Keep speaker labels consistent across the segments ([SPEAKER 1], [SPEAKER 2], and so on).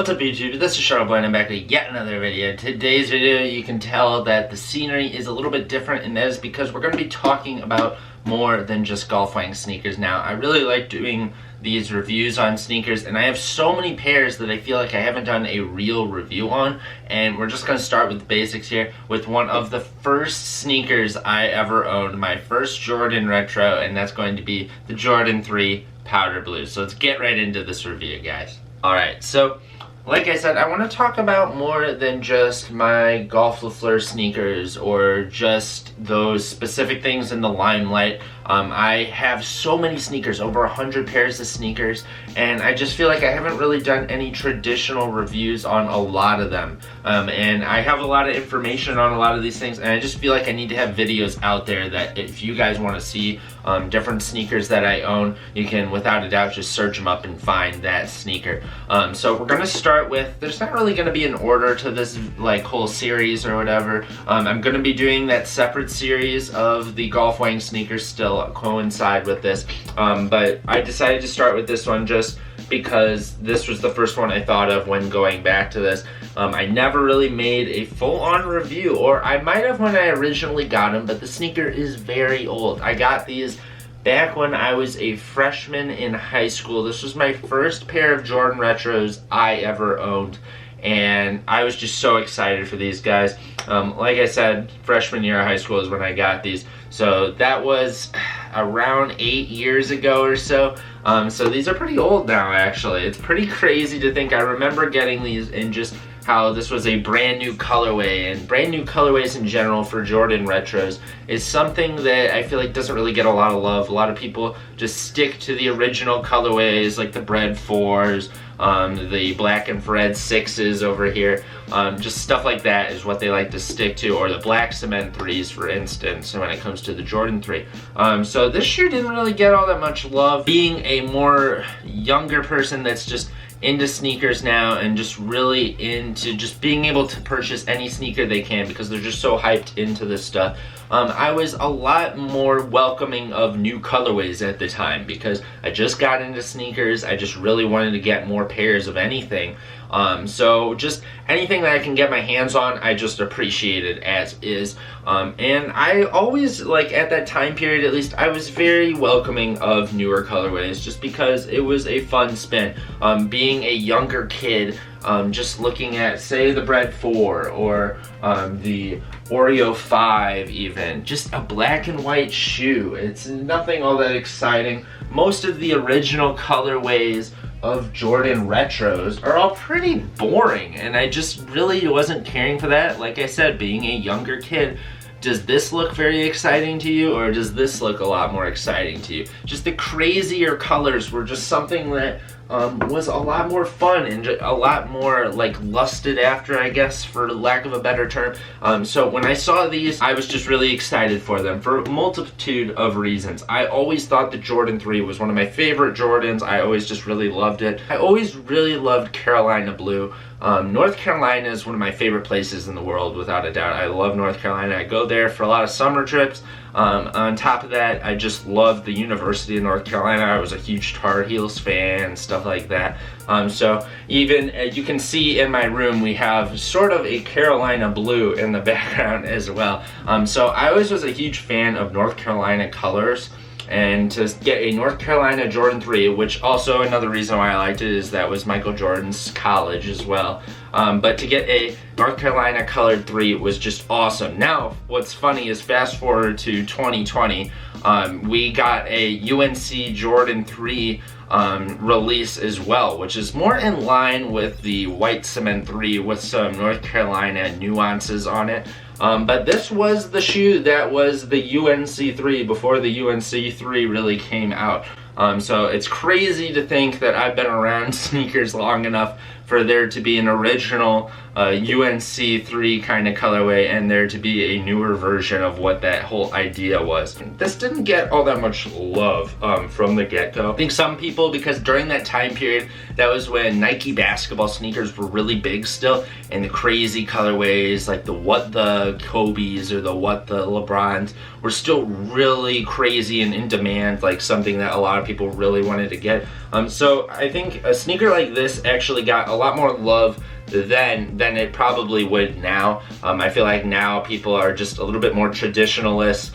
[SPEAKER 1] What's up YouTube, this is Shuttleboy and I'm back with yet another video. Today's video, you can tell that the scenery is a little bit different, and that is because we're going to be talking about more than just golf swing sneakers now. I really like doing these reviews on sneakers, and I have so many pairs that I feel like I haven't done a real review on, and we're just going to start with the basics here with one of the first sneakers I ever owned, my first Jordan Retro, and that's going to be the Jordan 3 Powder Blue. So let's get right into this review, guys. Alright, so like I said, I want to talk about more than just my Golf Le Fleur sneakers or just those specific things in the limelight. I have so many sneakers, over 100 pairs of sneakers, and I just feel like I haven't really done any traditional reviews on a lot of them. And I have a lot of information on a lot of these things, and I just feel like I need to have videos out there that if you guys want to see different sneakers that I own, you can without a doubt just search them up and find that sneaker. So we're going to start with, there's not really going to be an order to this like whole series or whatever. I'm going to be doing that separate series of the golf wang sneakers still coincide with this, but I decided to start with this one just because this was the first one I thought of when going back to this. I never really made a full-on review, or I might have when I originally got them, but the sneaker is very old. I got these back when I was a freshman in high school. This was my first pair of Jordan Retros I ever owned, and I was just so excited for these guys. Like I said, freshman year of high school is when I got these, so that was around 8 years ago or so. So these are pretty old now, actually. It's pretty crazy to think. I remember getting these and just how this was a brand new colorway, and brand new colorways in general for Jordan Retros is something that I feel like doesn't really get a lot of love. A lot of people just stick to the original colorways like the Bread 4s, the Black Infrared 6s over here. Just stuff like that is what they like to stick to, or the Black Cement 3s for instance when it comes to the Jordan 3. So this shoe didn't really get all that much love. Being a more younger person that's just into sneakers now and just really into just being able to purchase any sneaker they can because they're just so hyped into this stuff, I was a lot more welcoming of new colorways at the time because I just got into sneakers. I just really wanted to get more pairs of anything. So just anything that I can get my hands on, I just appreciate it as is. And I always, like at that time period at least, I was very welcoming of newer colorways just because it was a fun spin. Being a younger kid, just looking at, say, the Bread 4 or the Oreo 5 even, just a black and white shoe. It's nothing all that exciting. Most of the original colorways of Jordan Retros are all pretty boring, and I just really wasn't caring for that. Like I said, being a younger kid, does this look very exciting to you, or does this look a lot more exciting to you? Just the crazier colors were just something that was a lot more fun and a lot more like lusted after, I guess, for lack of a better term. So when I saw these, I was just really excited for them for a multitude of reasons. I always thought the Jordan 3 was one of my favorite Jordans. I always just really loved it. I always really loved Carolina blue. North Carolina is one of my favorite places in the world, without a doubt. I love North Carolina. I go there for a lot of summer trips. On top of that, I just loved the University of North Carolina. I was a huge Tar Heels fan and stuff like that. So even as you can see in my room, we have sort of a Carolina blue in the background as well. So I always was a huge fan of North Carolina colors. And to get a North Carolina Jordan 3, which also another reason why I liked it is that was Michael Jordan's college as well. But to get a North Carolina colored 3 was just awesome. Now, what's funny is fast forward to 2020, we got a UNC Jordan 3 release as well, which is more in line with the White Cement 3 with some North Carolina nuances on it. But this was the shoe that was the UNC 3 before the UNC 3 really came out. So it's crazy to think that I've been around sneakers long enough for there to be an original UNC 3 kind of colorway and there to be a newer version of what that whole idea was. This didn't get all that much love from the get-go. I think some people, because during that time period, that was when Nike basketball sneakers were really big still, and the crazy colorways like the What the Kobe's or the What the LeBron's were still really crazy and in demand, like something that a lot of people really wanted to get. So I think a sneaker like this actually got a lot more love then than it probably would now. I feel like now people are just a little bit more traditionalist.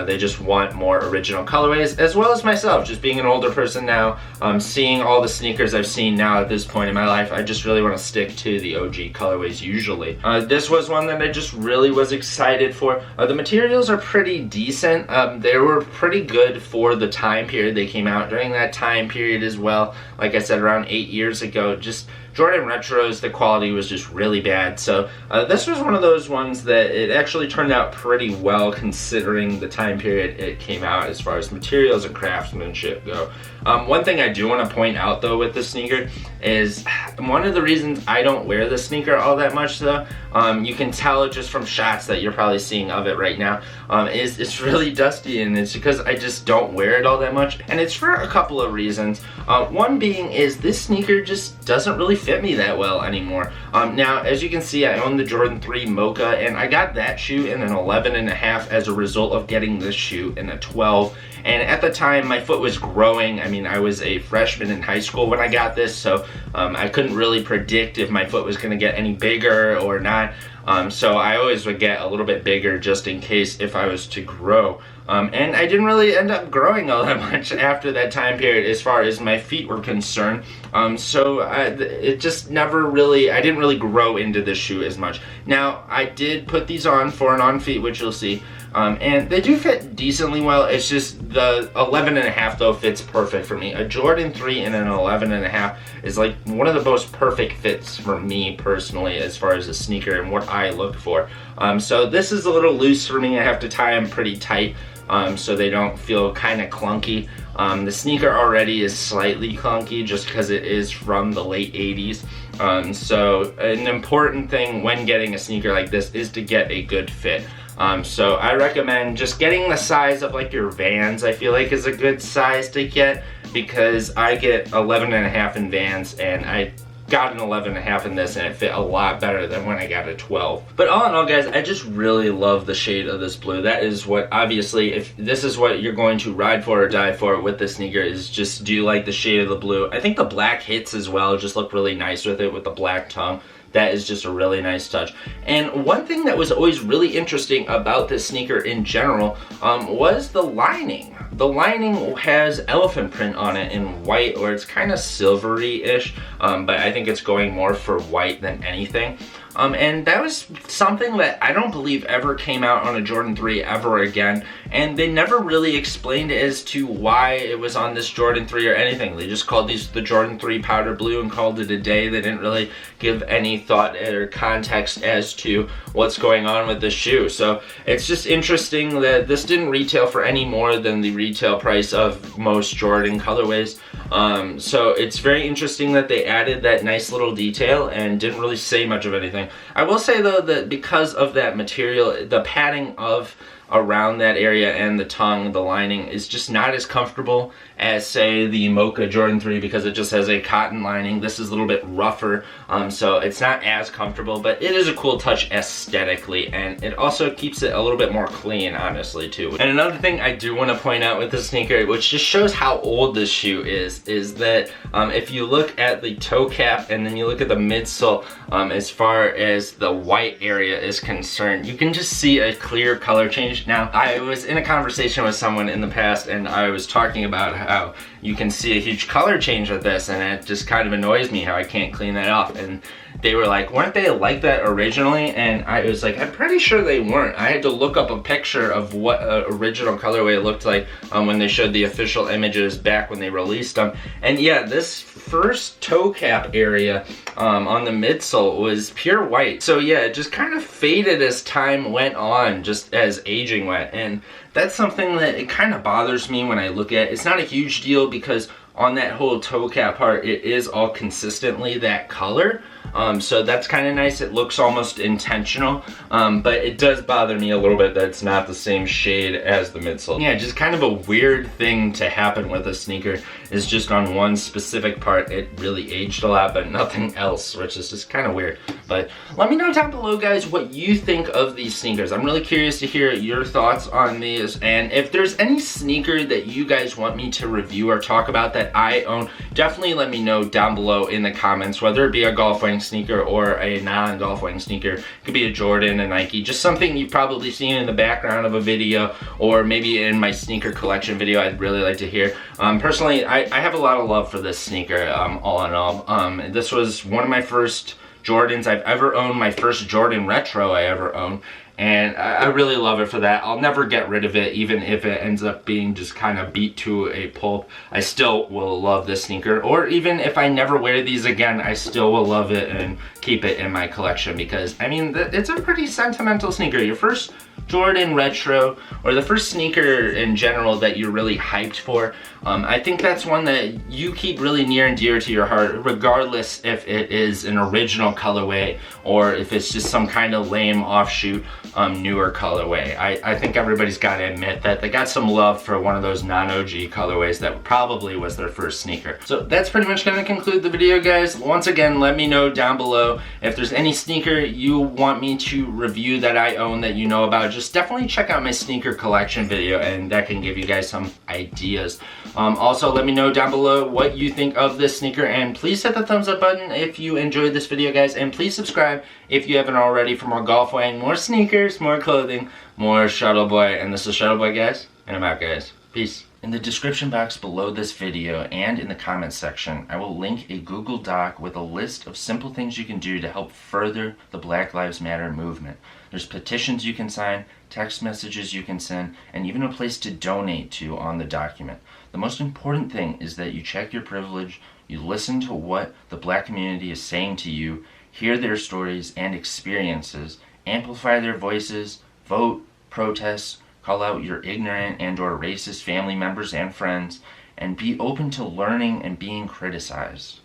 [SPEAKER 1] They just want more original colorways, as well as myself, just being an older person now, seeing all the sneakers I've seen now at this point in my life, I just really want to stick to the OG colorways usually. This was one that I just really was excited for. The materials are pretty decent. They were pretty good for the time period they came out. During that time period as well, like I said, around 8 years ago, just Jordan Retros, the quality was just really bad. So this was one of those ones that it actually turned out pretty well considering the time period it came out as far as materials and craftsmanship go. One thing I do want to point out though with this sneaker is one of the reasons I don't wear the sneaker all that much though, you can tell just from shots that you're probably seeing of it right now, is it's really dusty, and it's because I just don't wear it all that much, and it's for a couple of reasons. One being is this sneaker just doesn't really fit me that well anymore. Now, as you can see, I own the Jordan 3 Mocha, and I got that shoe in an 11.5 as a result of getting this shoe in a 12. And at the time, my foot was growing. I mean, I was a freshman in high school when I got this, so I couldn't really predict if my foot was going to get any bigger or not. So I always would get a little bit bigger just in case if I was to grow. And I didn't really end up growing all that much after that time period as far as my feet were concerned. So it just never really, I didn't really grow into this shoe as much. Now, I did put these on for an on feet, which you'll see. And they do fit decently well. It's just the 11.5 though fits perfect for me. A Jordan 3 and an 11.5 is like one of the most perfect fits for me personally as far as a sneaker and what I look for. So this is a little loose for me. I have to tie them pretty tight so they don't feel kind of clunky. The sneaker already is slightly clunky just because it is from the late 80s. So an important thing when getting a sneaker like this is to get a good fit. So I recommend just getting the size of like your Vans. I feel like is a good size to get because I get 11.5 in Vans, and I got an 11.5 in this, and it fit a lot better than when I got a 12. But all in all, guys, I just really love the shade of this blue. That is what, obviously, if this is what you're going to ride for or die for with this sneaker, is just do you like the shade of the blue. I think the black hits as well just look really nice with it, with the black tongue. That is just a really nice touch. And one thing that was always really interesting about this sneaker in general was the lining. The lining has elephant print on it in white, or it's kind of silvery-ish, but I think it's going more for white than anything. And that was something that I don't believe ever came out on a Jordan 3 ever again, and they never really explained as to why it was on this Jordan 3 or anything. They just called these the Jordan 3 powder blue and called it a day. They didn't really give any thought or context as to what's going on with this shoe. So it's just interesting that this didn't retail for any more than the retail price of most Jordan colorways. So it's very interesting that they added that nice little detail and didn't really say much of anything. I will say though that because of that material, the padding of around that area and the tongue, the lining, is just not as comfortable as, say, the Mocha Jordan 3 because it just has a cotton lining. This is a little bit rougher, so it's not as comfortable, but it is a cool touch aesthetically, and it also keeps it a little bit more clean, honestly, too. And another thing I do want to point out with this sneaker, which just shows how old this shoe is that if you look at the toe cap and then you look at the midsole, as far as the white area is concerned, you can just see a clear color change. Now, I was in a conversation with someone in the past, and I was talking about how you can see a huge color change with this, and it just kind of annoys me how I can't clean that off. And they were like, weren't they like that originally? And I was like, I'm pretty sure they weren't. I had to look up a picture of what original colorway looked like when they showed the official images back when they released them. And yeah, this first toe cap area on the midsole was pure white. So yeah, it just kind of faded as time went on, just as aging went. And that's something that it kind of bothers me when I look at. It's not a huge deal because on that whole toe cap part, it is all consistently that color. So that's kind of nice. It looks almost intentional, but it does bother me a little bit that it's not the same shade as the midsole. Yeah, just kind of a weird thing to happen with a sneaker is just on one specific part. It really aged a lot, but nothing else, which is just kind of weird. But let me know down below, guys, what you think of these sneakers. I'm really curious to hear your thoughts on these, and if there's any sneaker that you guys want me to review or talk about that I own, definitely let me know down below in the comments, whether it be a golf wearing sneaker or a non-golf wearing sneaker. It could be a Jordan, a Nike, just something you've probably seen in the background of a video, or maybe in my sneaker collection video. I'd really like to hear. Personally, I have a lot of love for this sneaker, all in all. This was one of my first Jordans I've ever owned, my first Jordan retro I ever owned, and I really love it for that. I'll never get rid of it, even if it ends up being just kind of beat to a pulp. I still will love this sneaker, or even if I never wear these again, I still will love it and keep it in my collection, because I mean, it's a pretty sentimental sneaker. Your first Jordan retro, or the first sneaker in general that you're really hyped for, I think that's one that you keep really near and dear to your heart, regardless if it is an original colorway or if it's just some kind of lame offshoot newer colorway. I think everybody's got to admit that they got some love for one of those non-OG colorways that probably was their first sneaker. So that's pretty much going to conclude the video, guys. Once again, let me know down below if there's any sneaker you want me to review that I own that you know about. Just definitely check out my sneaker collection video, and that can give you guys some ideas. Also, let me know down below what you think of this sneaker, and please hit the thumbs up button if you enjoyed this video, guys, and please subscribe if you haven't already for more golf wearing, more sneakers, more clothing, more Shuttleboy. And this is Shuttleboy, guys, and I'm out, guys. Peace. In the description box below this video and in the comments section, I will link a Google Doc with a list of simple things you can do to help further the Black Lives Matter movement. There's petitions you can sign, text messages you can send, and even a place to donate to on the document. The most important thing is that you check your privilege, you listen to what the black community is saying to you, hear their stories and experiences, amplify their voices, vote, protest, call out your ignorant and or racist family members and friends, and be open to learning and being criticized.